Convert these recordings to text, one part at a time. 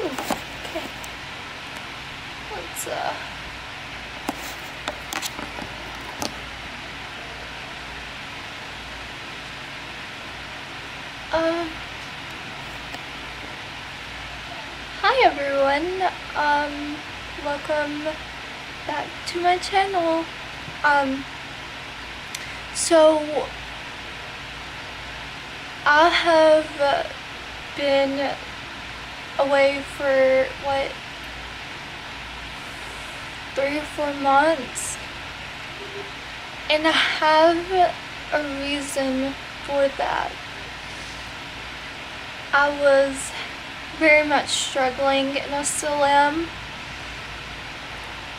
Ooh, okay. Let's hi everyone. Welcome back to my channel. So I have been away for what, 3 or 4 months, and I have a reason for that. I was very much struggling, and I still am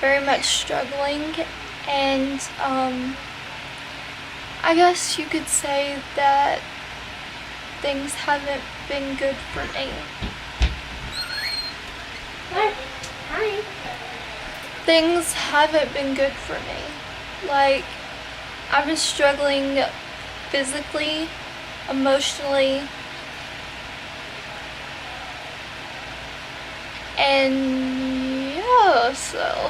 very much struggling, and I guess you could say that things haven't been good for me. Hi. Things haven't been good for me. Like, I've been struggling physically, emotionally, and yeah, so.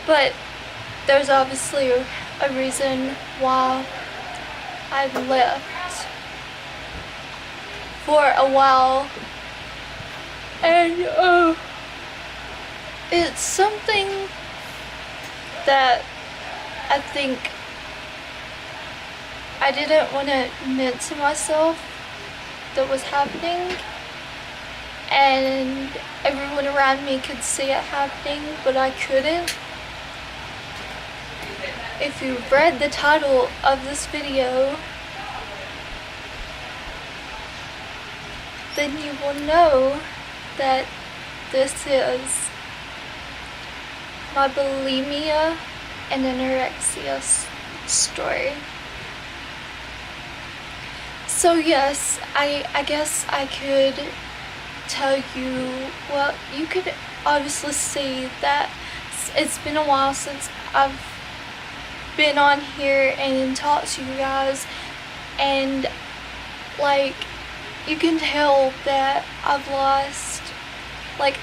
But there's obviously a reason why I've left for a while, and it's something that I think I didn't want to admit to myself that was happening, and everyone around me could see it happening, but I couldn't. If you've read the title of this video, then you will know that this is my bulimia and anorexia story. So yes, I guess I could tell you, well, you could obviously see that it's been a while since I've been on here and talked to you guys, and like, you can tell that I've lost like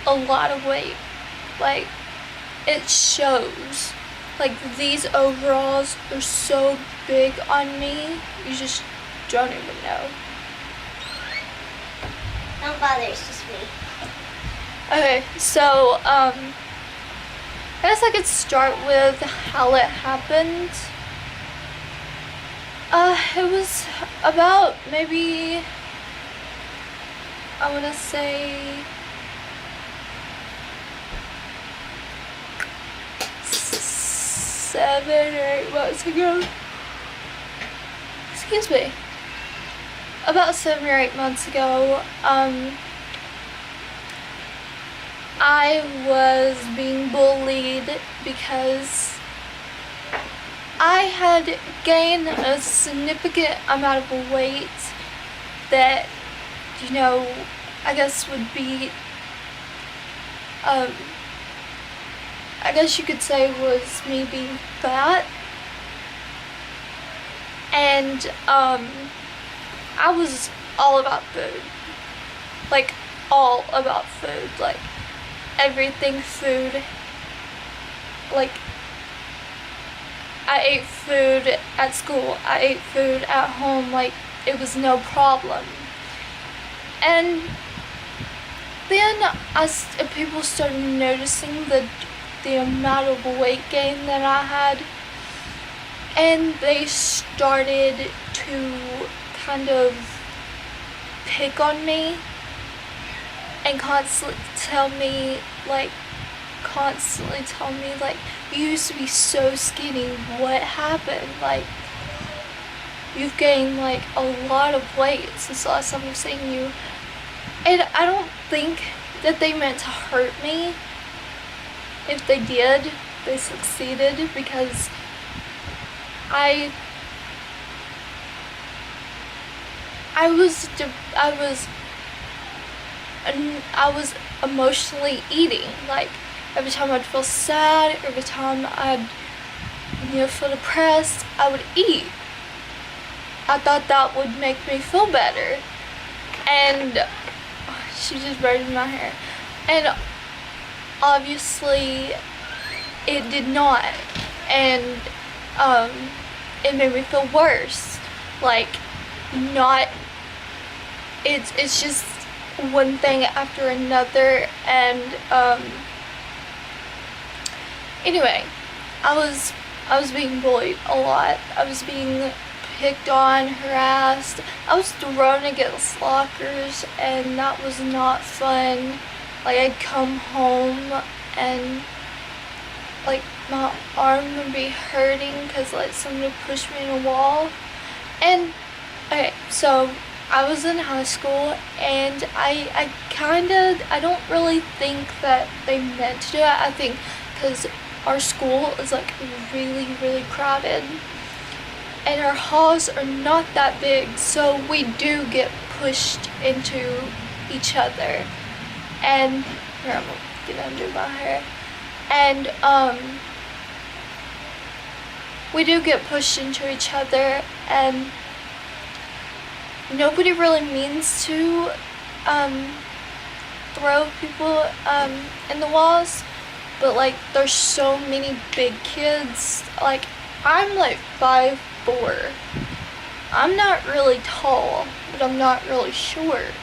a lot of weight. Like, it shows. Like, these overalls are so big on me, you just don't even know. Don't bother, it's just me. Okay, so I guess I could start with how it happened. It was about maybe, I want to say, 7 or 8 months ago. Excuse me. About 7 or 8 months ago, I was being bullied because I had gained a significant amount of weight that, you know, I guess would be, I guess you could say was me being fat. And I was all about food. Like, all about food. Like, everything food. Like, I ate food at school, I ate food at home, like, it was no problem. And then people started noticing the amount of weight gain that I had, and they started to kind of pick on me and constantly tell me like, you used to be so skinny, what happened? Like, you've gained like a lot of weight since the last time I've seen you. And I don't think that they meant to hurt me. If they did, they succeeded, because I was emotionally eating. Like, every time I'd feel sad, every time I'd, feel depressed, I would eat. I thought that would make me feel better. And she just braided my hair. And obviously it did not. And it made me feel worse. Like, not, it's just one thing after another. And anyway, I was being bullied a lot. I was being picked on, harassed. I was thrown against lockers, and that was not fun. Like, I'd come home and like my arm would be hurting because like somebody pushed me in a wall. And okay, so I was in high school, and I don't really think that they meant to do it. I think because our school is like really, really crowded, and our halls are not that big, so we do get pushed into each other. And here, I'm gonna undo my hair. And we do get pushed into each other, and nobody really means to throw people in the walls, but like there's so many big kids. Like, I'm like 5'4". I'm not really tall, but I'm not really short.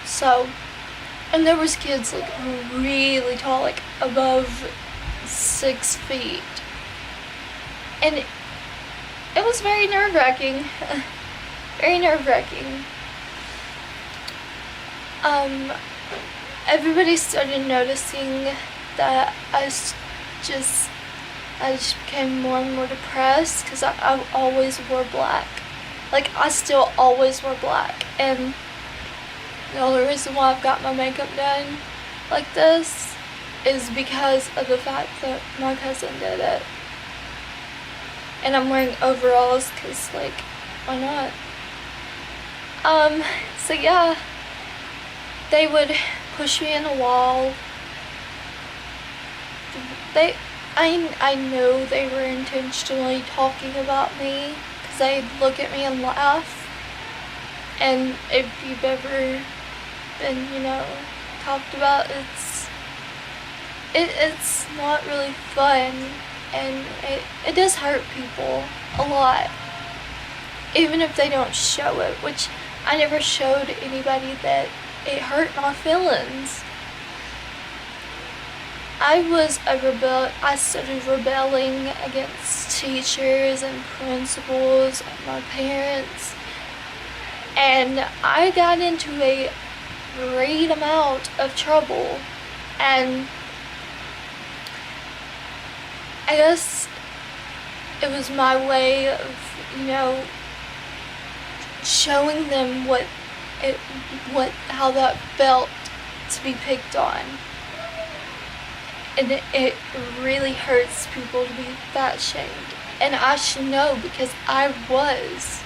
So, and there was kids like really tall, like above 6 feet. And it was very nerve-wracking. Very nerve-wracking. Everybody started noticing that I just became more and more depressed because I always wore black. Like, I still always wear black. And the only reason why I've got my makeup done like this is because of the fact that my cousin did it. And I'm wearing overalls because, like, why not? So yeah, they would push me in a wall. I know they were intentionally talking about me because they'd look at me and laugh. And if you've ever been, talked about, it's not really fun, and it does hurt people a lot, even if they don't show it, which I never showed anybody that it hurt my feelings. I started rebelling against teachers and principals and my parents, and I got into a great amount of trouble. And I guess it was my way of, showing them how that felt to be picked on. And it really hurts people to be fat shamed. And I should know because I was.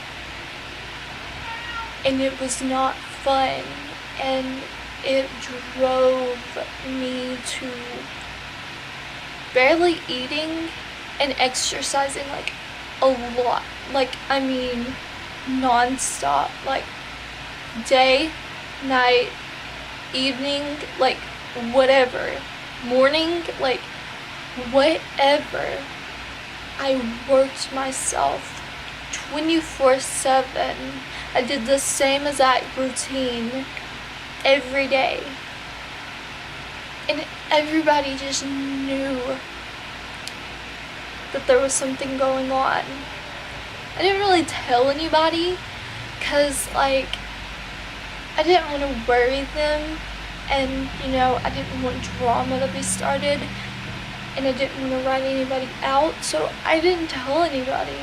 And it was not fun. And it drove me to barely eating and exercising like a lot. Like, I mean, non-stop. Like, day, night, evening, like whatever. Morning, like whatever. I worked myself 24/7. I did the same exact routine every day. And everybody just knew that there was something going on. I didn't really tell anybody because, like, I didn't want to worry them, and, I didn't want drama to be started, and I didn't want to write anybody out, so I didn't tell anybody.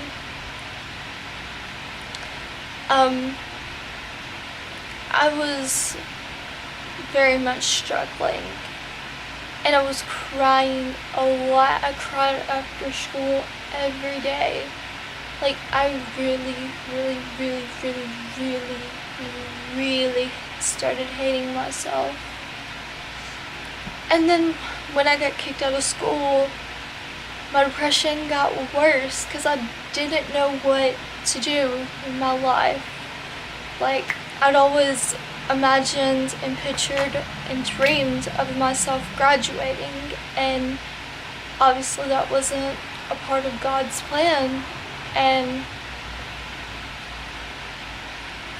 I was very much struggling, and I was crying a lot. I cried after school every day. Like, I really, really, really, really, really, really started hating myself. And then when I got kicked out of school, my depression got worse because I didn't know what to do in my life. Like, I'd always imagined and pictured and dreamed of myself graduating, and obviously that wasn't a part of God's plan. And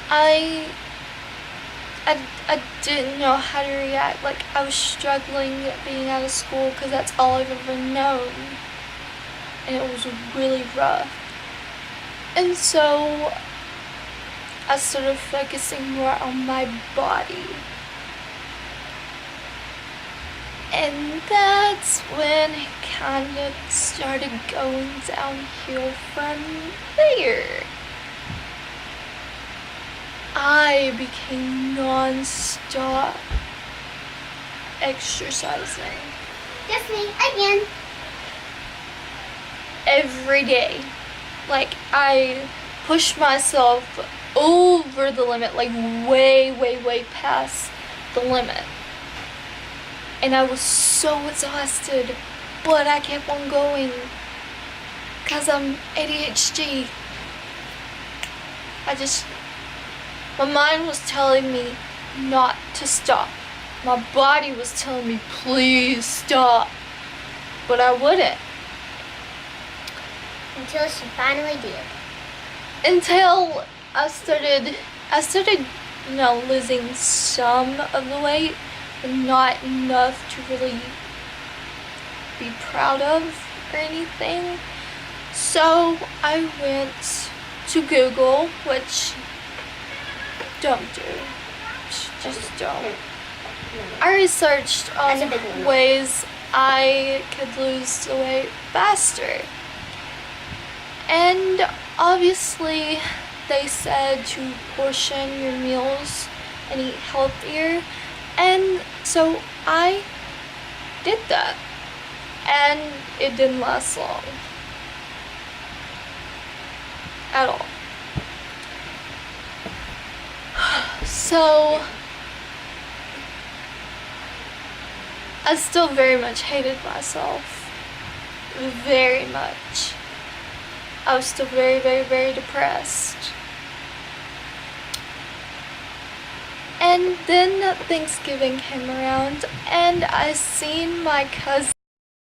I didn't know how to react. Like, I was struggling being out of school because that's all I've ever known, and it was really rough. And so I started focusing more on my body, and that's when it kind of started going downhill from there. I became non-stop exercising. Just me again. Every day. Like, I pushed myself over the limit, like way past the limit. And I was so exhausted, but I kept on going because I'm ADHD. My mind was telling me not to stop. My body was telling me, please stop. But I wouldn't. Until she finally did. Until I started, losing some of the weight, but not enough to really be proud of or anything. So I went to Google, which don't do. Just don't. I researched on ways I could lose the weight faster. And obviously they said to portion your meals and eat healthier. And so I did that. And it didn't last long. At all. So I still very much hated myself. Very much. I was still very depressed. And then Thanksgiving came around, and I seen my cousin